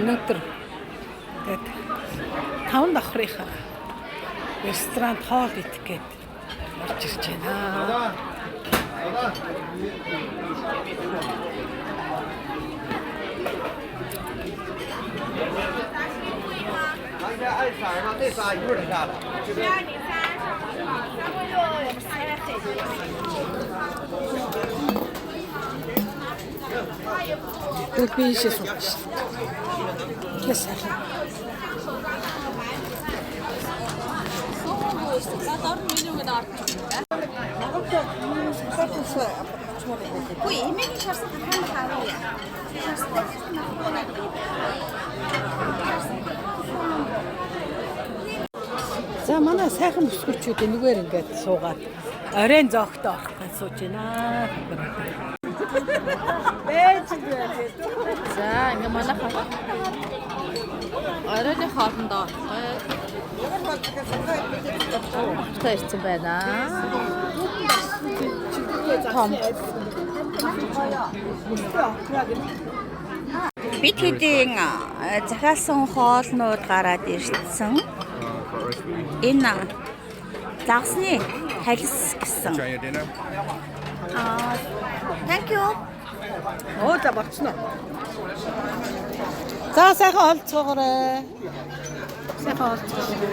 өнөөдөр тэгээд 5 давхрынхаа ресторан хоол идэх гээд орж ирж байна. Би ийшээ сууж. Ясаа. Гүй эмээний шарсан хаан хаваа. За манай сайхан бүсгүүчүүд энэгээр ингээд суугаад оройн зоогтой орох гэж сууж байна. За ингээ манай оройн хоолндоо ирсэн байна. Бид хэдийн захиалсан хоолнууд гараад ирсэн. Энэ загсны халис гэсэн. Thank you. Оо за болчихно. За сайхан олцгоорой. Сайхан олцгоорой.